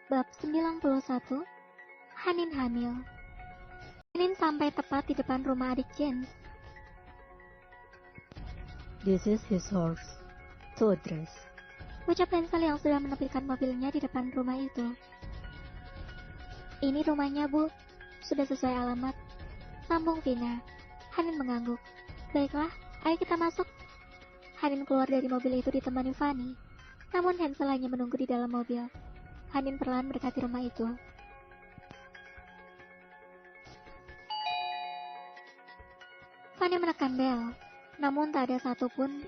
Bab 91, Hanin hamil. Hanin sampai tepat di depan rumah adik James. This is his horse. To address. Ucap Hansel yang sudah menepikan mobilnya di depan rumah itu. Ini rumahnya, Bu. Sudah sesuai alamat. Sambung Vina. Hanin mengangguk. Baiklah, ayo kita masuk. Hanin keluar dari mobil itu ditemani Fanny. Namun Hansel hanya menunggu di dalam mobil. Hanin perlahan mendekati rumah itu. Fanny menekan bel, namun tak ada satupun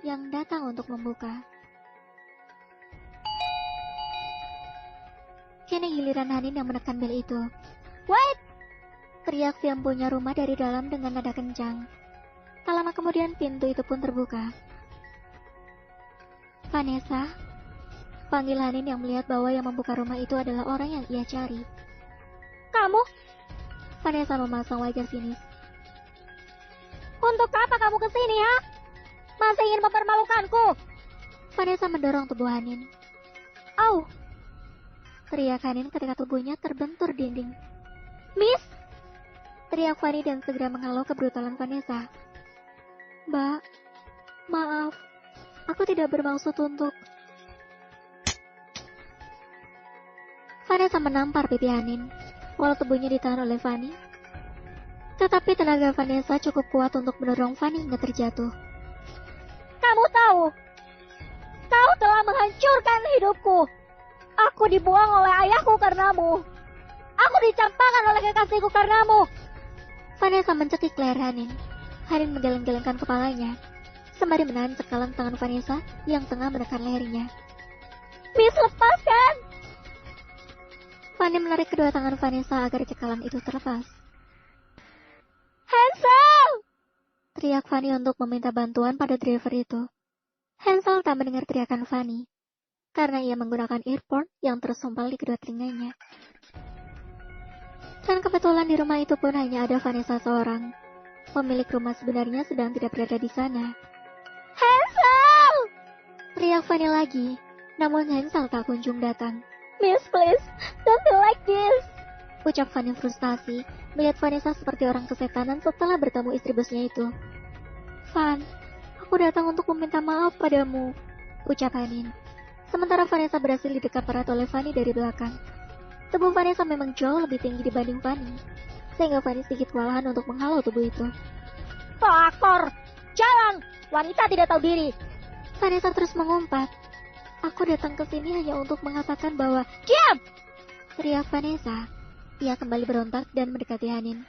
yang datang untuk membuka. Kini giliran Hanin yang menekan bel itu. "Wait!" teriak si empunya rumah dari dalam dengan nada kencang. Tak lama kemudian pintu itu pun terbuka. "Vanessa?" panggil Hanin yang melihat bahwa yang membuka rumah itu adalah orang yang ia cari. "Kamu?" Vanessa memasang wajah sinis. "Untuk apa kamu kesini, ha? Masih ingin mempermalukanku?" Vanessa mendorong tubuh Hanin. "Au!" teriak Hanin ketika tubuhnya terbentur dinding. "Miss!" teriak Fanny dan segera menghalau kebrutalan Vanessa. "Mbak, maaf, aku tidak bermaksud untuk..." Vanessa menampar pipi Hanin, walau tubuhnya ditahan oleh Fanny. Tetapi tenaga Vanessa cukup kuat untuk mendorong Fanny hingga terjatuh. "Kamu tahu, kau telah menghancurkan hidupku. Aku dibuang oleh ayahku karenamu. Aku dicampakkan oleh kekasihku karenamu." Vanessa mencekik leher Hanin. Hanin menggeleng-gelengkan kepalanya, sembari menahan cekalan tangan Vanessa yang tengah menekan lehernya. "Miss, lepaskan!" Fanny menarik kedua tangan Vanessa agar cekalan itu terlepas. "Hansel!" teriak Fanny untuk meminta bantuan pada driver itu. Hansel tak mendengar teriakan Fanny, karena ia menggunakan earphone yang tersumpal di kedua telinganya. Dan kebetulan di rumah itu pun hanya ada Vanessa seorang. Pemilik rumah sebenarnya sedang tidak berada di sana. "Hansel!" teriak Fanny lagi, namun Hansel tak kunjung datang. "Miss, please, don't be like this," ucap Fanny frustasi, melihat Vanessa seperti orang kesetanan setelah bertemu istri bosnya itu. "Van, aku datang untuk meminta maaf padamu," ucap Hanin. Sementara Vanessa berhasil didekat erat oleh Fanny dari belakang. Tubuh Vanessa memang jauh lebih tinggi dibanding Fanny, sehingga Fanny sedikit kewalahan untuk menghalau tubuh itu. "Pelakor! Jalan! Wanita tidak tahu diri!" Vanessa terus mengumpat. "Aku datang ke sini hanya untuk mengatakan bahwa..." "Diam!" teriak Vanessa. Ia kembali berontak dan mendekati Hanin.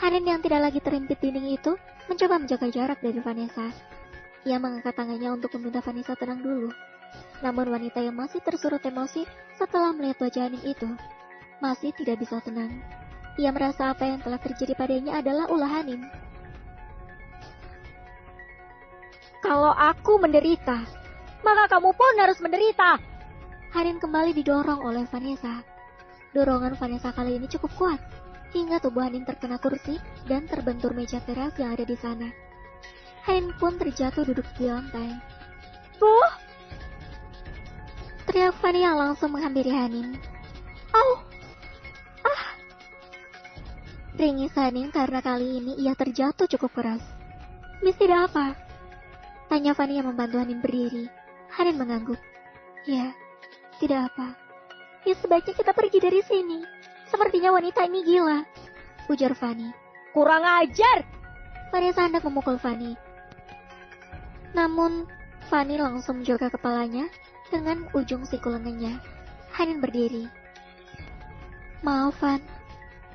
Hanin yang tidak lagi terimpit dinding itu mencoba menjaga jarak dari Vanessa. Ia mengangkat tangannya untuk meminta Vanessa tenang dulu. Namun wanita yang masih tersurut emosi setelah melihat wajah Hanin itu masih tidak bisa tenang. Ia merasa apa yang telah terjadi padanya adalah ulah Hanin. "Kalau aku menderita, maka kamu pun harus menderita." Hanin kembali didorong oleh Vanessa. Dorongan Vanessa kali ini cukup kuat, hingga tubuh Hanin terkena kursi dan terbentur meja teras yang ada di sana. Hanin pun terjatuh duduk di lantai. "Bu!" teriak Fanny yang langsung menghampiri Hanin. "Au! Ah!" ringis Hanin karena kali ini ia terjatuh cukup keras. "Miss, tidak apa?" tanya Fanny yang membantu Hanin berdiri. Hanin mengangguk. "Ya, tidak apa. Ya, sebaiknya kita pergi dari sini. Sepertinya wanita ini gila," ujar Fanny. "Kurang ajar!" Vanessa hendak memukul Fanny. Namun, Fanny langsung menjaga kepalanya dengan ujung siku lengannya. Hanin berdiri. "Maaf, Van,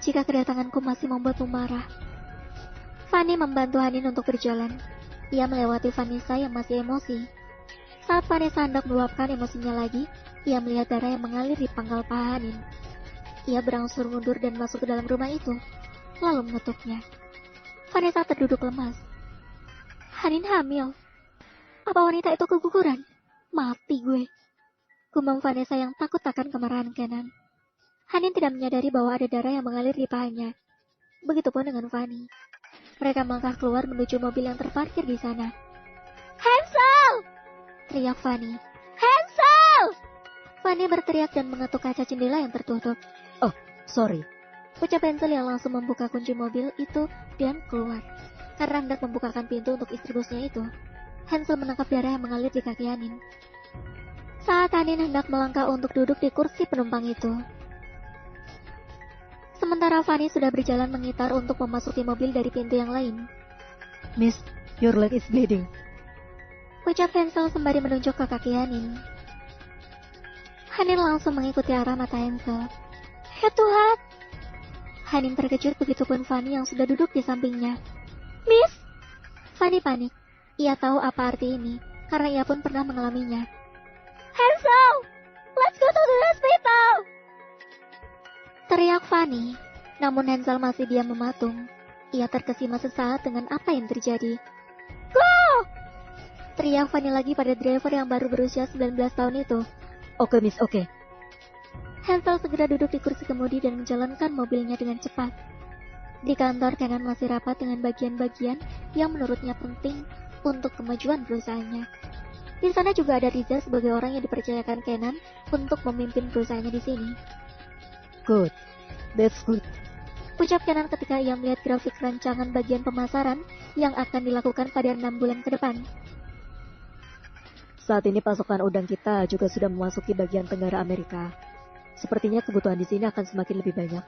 jika kedatanganku masih membuatmu marah." Fanny membantu Hanin untuk berjalan. Ia melewati Vanessa yang masih emosi. Saat Vanessa hendak meluapkan emosinya lagi, ia melihat darah yang mengalir di pangkal paha Hanin. Ia berangsur mundur dan masuk ke dalam rumah itu, lalu menutupnya. Vanessa terduduk lemas. "Hanin hamil. Apa wanita itu keguguran? Mati gue," gumam Vanessa yang takut akan kemarahan Kenan. Hanin tidak menyadari bahwa ada darah yang mengalir di pahanya. Begitupun dengan Fanny. Mereka melangkah keluar menuju mobil yang terparkir di sana. "Hansel!" teriak Fanny. "Hansel!" Fanny berteriak dan mengetuk kaca jendela yang tertutup. Oh, sorry. Ucap Hansel yang langsung membuka kunci mobil itu dan keluar. Karena hendak membukakan pintu untuk istri bosnya itu, Hansel menangkap darah yang mengalir di kaki Hanin. Saat Hanin hendak melangkah untuk duduk di kursi penumpang itu, sementara Fanny sudah berjalan mengitar untuk memasuki mobil dari pintu yang lain. Miss, your leg is bleeding. Ucap Hansel sembari menunjuk ke kaki Hanin. Hanin langsung mengikuti arah mata Hansel. Ya Tuhan! Hanin terkejut, begitupun Fanny yang sudah duduk di sampingnya. Miss! Fanny panik. Ia tahu apa arti ini, karena ia pun pernah mengalaminya. Hansel! Let's go to the hospital! Teriak Fanny, namun Hansel masih diam mematung. Ia terkesima sesaat dengan apa yang terjadi. Go! Teriak Fanny lagi pada driver yang baru berusia 19 tahun itu. Oke, Miss, oke. Hansel segera duduk di kursi kemudi dan menjalankan mobilnya dengan cepat. Di kantor, Kenan masih rapat dengan bagian-bagian yang menurutnya penting untuk kemajuan perusahaannya. Di sana juga ada Riza sebagai orang yang dipercayakan Kenan untuk memimpin perusahaannya di sini. Good, that's good. Ucap Kenan ketika ia melihat grafik rancangan bagian pemasaran yang akan dilakukan pada 6 bulan ke depan. Saat ini pasokan udang kita juga sudah memasuki bagian tenggara Amerika. Sepertinya kebutuhan di sini akan semakin lebih banyak.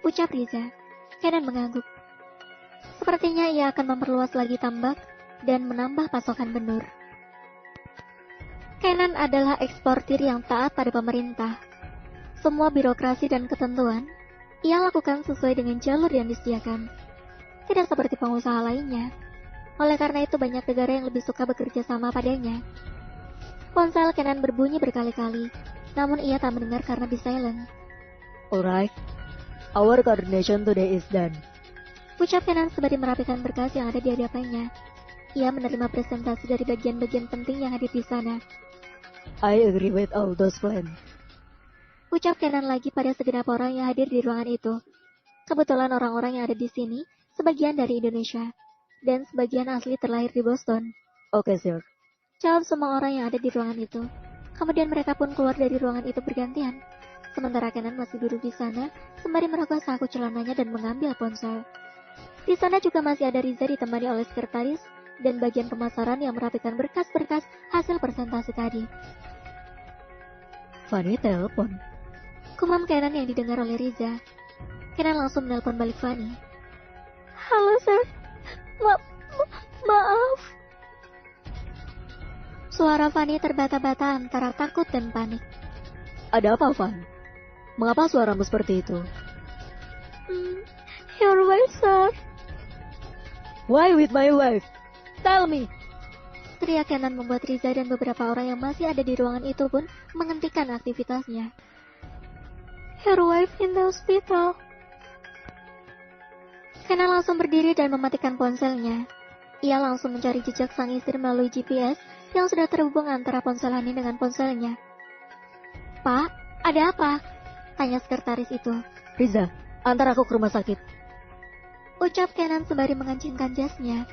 Ucap Riza. Kenan mengangguk. Sepertinya ia akan memperluas lagi tambak dan menambah pasokan benur. Kenan adalah eksportir yang taat pada pemerintah. Semua birokrasi dan ketentuan ia lakukan sesuai dengan jalur yang disediakan. Tidak seperti pengusaha lainnya. Oleh karena itu banyak negara yang lebih suka bekerja sama padanya. Ponsel Kenan berbunyi berkali-kali, namun ia tak mendengar karena di silent. Alright, our coordination today is done. Ucap Kenan sembari merapikan berkas yang ada di hadapannya. Ia menerima presentasi dari bagian-bagian penting yang hadir di sana. I agree with all those plans. Ucap Kenan lagi pada segenap orang yang hadir di ruangan itu. Kebetulan orang-orang yang ada di sini sebagian dari Indonesia, dan sebagian asli terlahir di Boston. Oke, sir. Jawab semua orang yang ada di ruangan itu. Kemudian mereka pun keluar dari ruangan itu bergantian. Sementara Kenan masih duduk di sana, sembari merogoh saku celananya dan mengambil ponsel. Di sana juga masih ada Riza ditemani oleh sekretaris dan bagian pemasaran yang merapikan berkas-berkas hasil presentasi tadi. Fanny telepon. Kumam Kenan yang didengar oleh Riza. Kenan langsung menelpon balik Fanny. Halo, sir. Maaf. Suara Fanny terbata-bata antara takut dan panik. Ada apa, Van? Mengapa suaramu seperti itu? Your wife, sir. Why with my wife? Tell me. Teriak Kenan membuat Riza dan beberapa orang yang masih ada di ruangan itu pun menghentikan aktivitasnya. Your wife in the hospital. Kenan langsung berdiri dan mematikan ponselnya. Ia langsung mencari jejak sang istri melalui GPS yang sudah terhubung antara ponsel Hanin dengan ponselnya. Pak, ada apa? Tanya sekretaris itu. Riza, antar aku ke rumah sakit. Ucap Kenan sembari mengancingkan jasnya.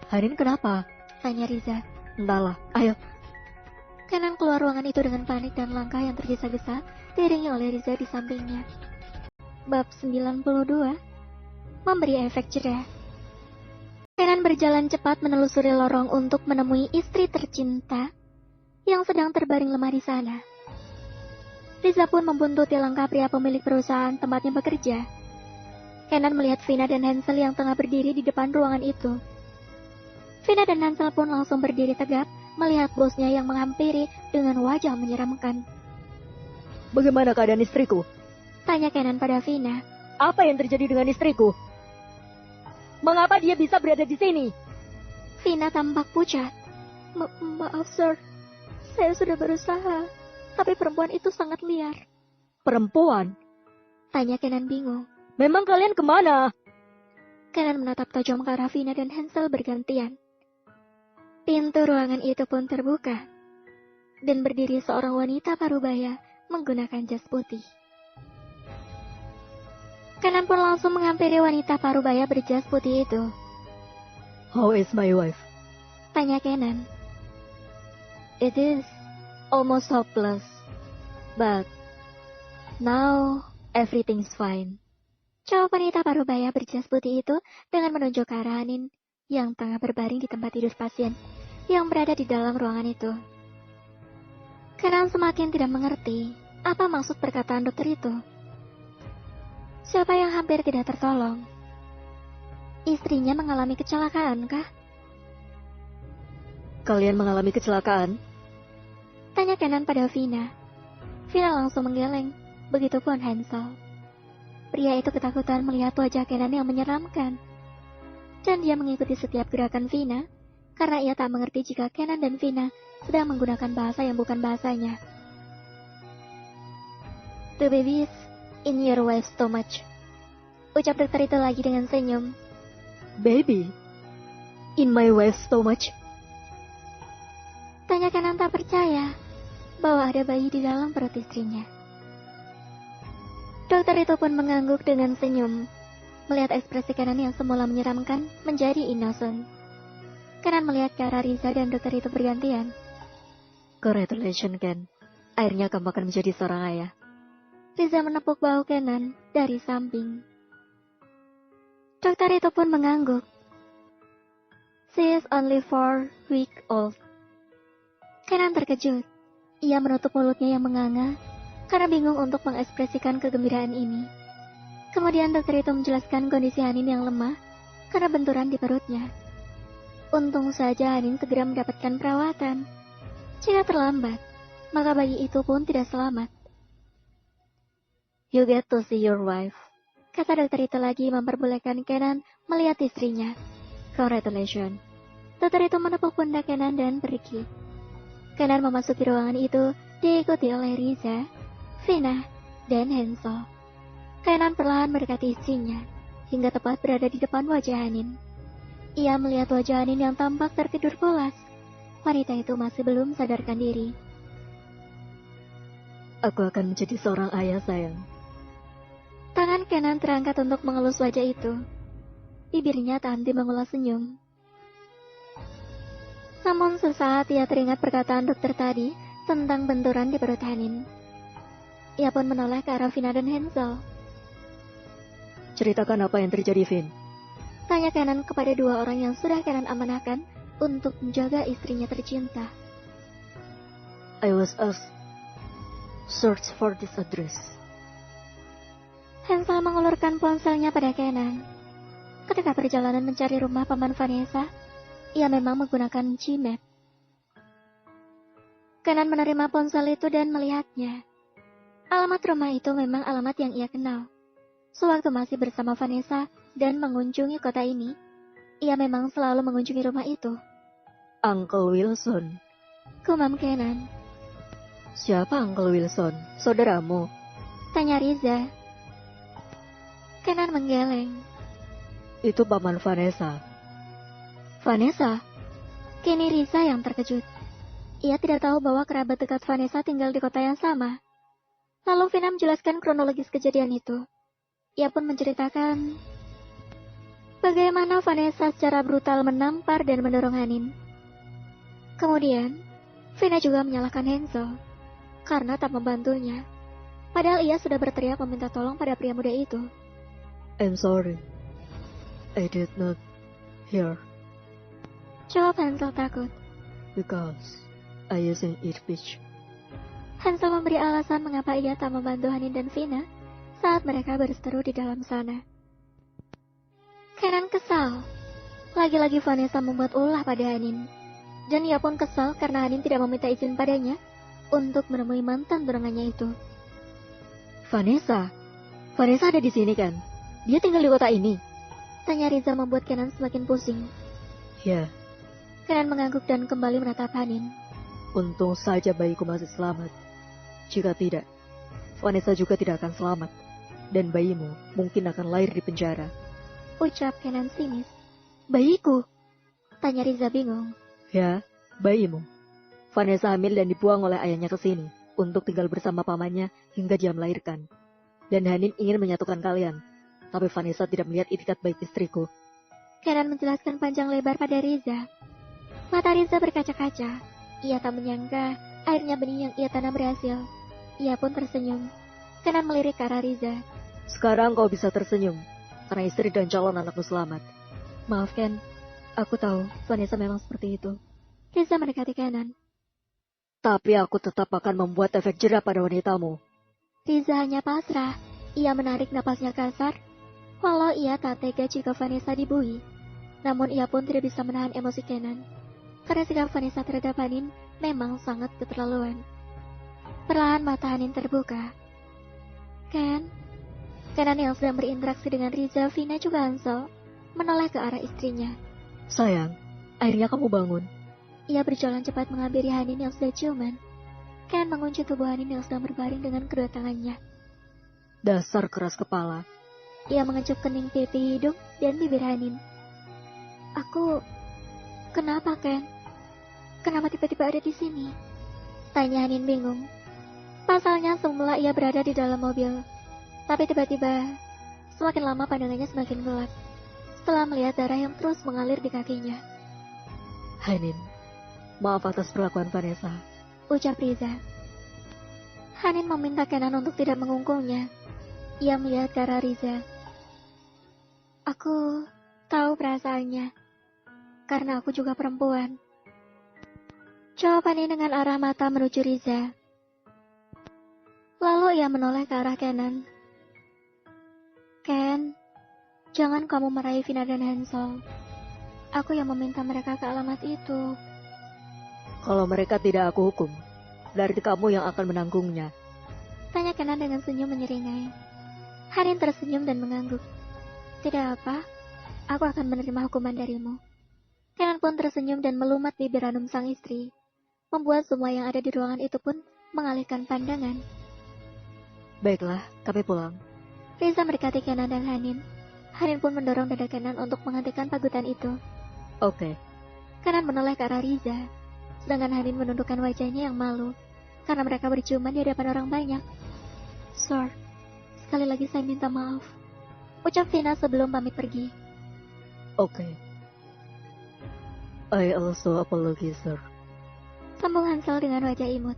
Hanin kenapa? Tanya Riza. Entahlah, ayo. Kenan keluar ruangan itu dengan panik dan langkah yang tergesa-gesa, diiringi oleh Riza di sampingnya. Bab 92. Memberi efek jerah. Kenan berjalan cepat menelusuri lorong untuk menemui istri tercinta yang sedang terbaring lemah di sana. Riza pun membuntuti langkah pria pemilik perusahaan tempatnya bekerja. Kenan melihat Vina dan Hansel yang tengah berdiri di depan ruangan itu. Vina dan Hansel pun langsung berdiri tegap melihat bosnya yang menghampiri dengan wajah menyeramkan. Bagaimana keadaan istriku? Tanya Kenan pada Vina. Apa yang terjadi dengan istriku? Mengapa dia bisa berada di sini? Vina tampak pucat. Maaf, sir. Saya sudah berusaha, tapi perempuan itu sangat liar. Perempuan? Tanya Kenan bingung. Memang kalian kemana? Kenan menatap tajam ke arah Vina dan Hansel bergantian. Pintu ruangan itu pun terbuka, dan berdiri seorang wanita parubaya menggunakan jas putih. Kenan pun langsung menghampiri wanita parubaya berjas putih itu. How is my wife? Tanya Kenan. It is almost hopeless. But now everything's fine. Cowok wanita parubaya berjas putih itu dengan menunjuk ke arah Hanin yang tengah berbaring di tempat tidur pasien yang berada di dalam ruangan itu. Kenan semakin tidak mengerti apa maksud perkataan dokter itu. Siapa yang hampir tidak tertolong? Istrinya mengalami kecelakaan kah? Kalian mengalami kecelakaan? Tanya Kenan pada Vina. Vina langsung menggeleng, begitupun Hansel. Pria itu ketakutan melihat wajah Kenan yang menyeramkan. Dan dia mengikuti setiap gerakan Vina, karena ia tak mengerti jika Kenan dan Vina sedang menggunakan bahasa yang bukan bahasanya. The baby is in your wife's stomach. Ucap dokter itu lagi dengan senyum. Baby? In my wife's stomach? Tanya Kenan tak percaya bahwa ada bayi di dalam perut istrinya. Dokter itu pun mengangguk dengan senyum, melihat ekspresi Kenan yang semula menyeramkan menjadi innocent. Kenan melihat ke arah Riza dan dokter itu bergantian. Congratulations, Ken. Akhirnya kamu akan menjadi seorang ayah. Riza menepuk bahu Kenan dari samping. Dokter itu pun mengangguk. She is only 4 weeks old. Kenan terkejut. Ia menutup mulutnya yang menganga karena bingung untuk mengekspresikan kegembiraan ini. Kemudian dokter itu menjelaskan kondisi Hanin yang lemah karena benturan di perutnya. Untung saja Hanin segera mendapatkan perawatan. Jika terlambat, maka bayi itu pun tidak selamat. You get to see your wife. Kata dokter itu lagi memperbolehkan Kenan melihat istrinya. Congratulations. Dokter itu menepuk pundak Kenan dan pergi. Kenan memasuki ruangan itu diikuti oleh Riza, Vina, dan Hansel. Kenan perlahan mendekati istrinya, hingga tepat berada di depan wajah Hanin. Ia melihat wajah Hanin yang tampak tertidur pulas. Wanita itu masih belum sadarkan diri. Aku akan menjadi seorang ayah, sayang. Tangan Kenan terangkat untuk mengelus wajah itu. Bibirnya tak henti mengulas senyum. Namun sesaat ia teringat perkataan dokter tadi tentang benturan di perut Hanin. Ia pun menoleh ke arah Vina dan Hansel. Ceritakan apa yang terjadi, Vin. Tanya Kenan kepada dua orang yang sudah Kenan amanahkan untuk menjaga istrinya tercinta. I was asked search for this address. Hansel mengulurkan ponselnya pada Kenan. Ketika perjalanan mencari rumah paman Vanessa, ia memang menggunakan Gmap. Kenan menerima ponsel itu dan melihatnya. Alamat rumah itu memang alamat yang ia kenal. Sewaktu masih bersama Vanessa dan mengunjungi kota ini, ia memang selalu mengunjungi rumah itu. Uncle Wilson. Gumam Kenan. Siapa Uncle Wilson? Saudaramu? Tanya Riza. Kenan menggeleng. Itu paman Vanessa. Vanessa? Kini Riza yang terkejut. Ia tidak tahu bahwa kerabat dekat Vanessa tinggal di kota yang sama. Lalu Vina menjelaskan kronologis kejadian itu. Ia pun menceritakan bagaimana Vanessa secara brutal menampar dan mendorong Hanin. Kemudian, Vina juga menyalahkan Hansel karena tak membantunya. Padahal ia sudah berteriak meminta tolong pada pria muda itu. I'm sorry. I did not hear. Jawab Hansel takut. Because I using earpiece. Hansel memberi alasan mengapa ia tak membantu Hanin dan Vina saat mereka berseteru di dalam sana. Kenan kesal. Lagi-lagi Vanessa membuat ulah pada Hanin. Dan ia pun kesal karena Hanin tidak meminta izin padanya untuk menemui mantan tunangannya itu. Vanessa? Vanessa ada di sini kan? Dia tinggal di kota ini? Tanya Riza membuat Kenan semakin pusing. Ya. Kenan mengangguk dan kembali menatap Hanin. Untung saja bayiku masih selamat. Jika tidak, Vanessa juga tidak akan selamat. Dan bayimu mungkin akan lahir di penjara. Ucap Kenan sinis. Bayiku? Tanya Riza bingung. Ya, bayimu. Vanessa hamil dan dibuang oleh ayahnya ke sini untuk tinggal bersama pamannya hingga dia melahirkan. Dan Hanin ingin menyatukan kalian. Tapi Vanessa tidak melihat itikat baik istriku. Kenan menjelaskan panjang lebar pada Riza. Mata Riza berkaca-kaca. Ia tak menyangka akhirnya benih yang ia tanam berhasil. Ia pun tersenyum. Kenan melirik ke arah Riza. Sekarang kau bisa tersenyum, karena istri dan calon anakmu selamat. Maaf Ken, aku tahu Vanessa memang seperti itu. Riza mendekati Kenan. Tapi aku tetap akan membuat efek jerah pada wanitamu. Riza hanya pasrah. Ia menarik napasnya kasar. Walau ia tak tega jika Vanessa dibui, namun ia pun tidak bisa menahan emosi Kenan. Karena sikap Vanessa terhadap Hanin memang sangat keterlaluan. Perlahan mata Hanin terbuka. Ken? Kenan yang sedang berinteraksi dengan Riza, Vina juga Hansel menoleh ke arah istrinya. Sayang, akhirnya kamu bangun. Ia berjalan cepat menghampiri Hanin yang sudah ciuman. Ken mengunci tubuh Hanin yang sedang berbaring dengan kedua tangannya. Dasar keras kepala. Ia mengecup kening pipi, hidung, dan bibir Hanin. Kenapa Ken? Kenapa tiba-tiba ada di sini? Tanya Hanin bingung. Pasalnya semula ia berada di dalam mobil. Tapi tiba-tiba, semakin lama pandangannya semakin gelap. Setelah melihat darah yang terus mengalir di kakinya. Hanin, maaf atas perlakuan Vanessa, ucap Riza. Hanin meminta Kenan untuk tidak mengungkungnya. Ia melihat ke arah Riza. Aku tahu perasaannya, karena aku juga perempuan. Jawab Hanin dengan arah mata menuju Riza. Lalu ia menoleh ke arah Kenan. Ken, jangan kamu meraih Vina dan Hansel. Aku yang meminta mereka ke alamat itu. Kalau mereka tidak aku hukum, berarti kamu yang akan menanggungnya. Tanya Kenan dengan senyum menyeringai. Hanin tersenyum dan mengangguk. Tidak apa, aku akan menerima hukuman darimu. Kenan pun tersenyum dan melumat bibir ranum sang istri, membuat semua yang ada di ruangan itu pun mengalihkan pandangan. Baiklah, kami pulang. Riza mendekati Kenan dan Hanin. Hanin pun mendorong dada Kenan untuk menghentikan pagutan itu. Oke. Kenan menoleh ke arah Riza, sedangkan Hanin menundukkan wajahnya yang malu, karena mereka berciuman di hadapan orang banyak. Sir, sekali lagi saya minta maaf, ucap Vina sebelum pamit pergi. Oke. I also apologize, sir. Sambung Hansel dengan wajah imut.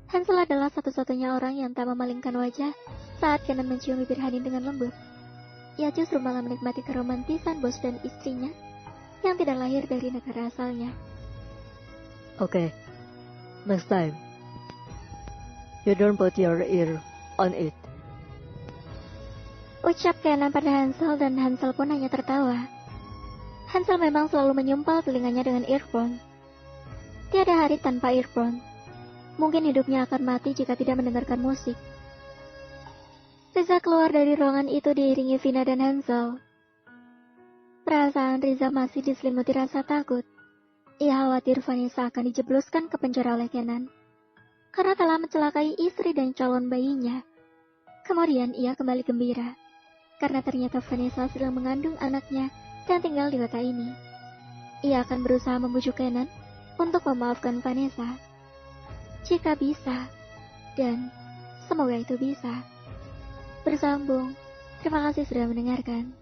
Hansel adalah satu-satunya orang yang tak memalingkan wajah saat Kenan mencium bibir Hanin dengan lembut. Ia justru malah menikmati keromantisan bos dan istrinya yang tidak lahir dari negara asalnya. Oke. Next time, you don't put your ear on it. Ucap Kenan pada Hansel dan Hansel pun hanya tertawa. Hansel memang selalu menyumpal telinganya dengan earphone. Tiada hari tanpa earphone. Mungkin hidupnya akan mati jika tidak mendengarkan musik. Riza keluar dari ruangan itu diiringi Vina dan Hansel. Perasaan Riza masih diselimuti rasa takut. Ia khawatir Vanessa akan dijebloskan ke penjara oleh Kenan, karena telah mencelakai istri dan calon bayinya. Kemudian ia kembali gembira, karena ternyata Vanessa sedang mengandung anaknya dan tinggal di kota ini. Ia akan berusaha membujuk Kenan untuk memaafkan Vanessa. Jika bisa, dan semoga itu bisa. Bersambung. Terima kasih sudah mendengarkan.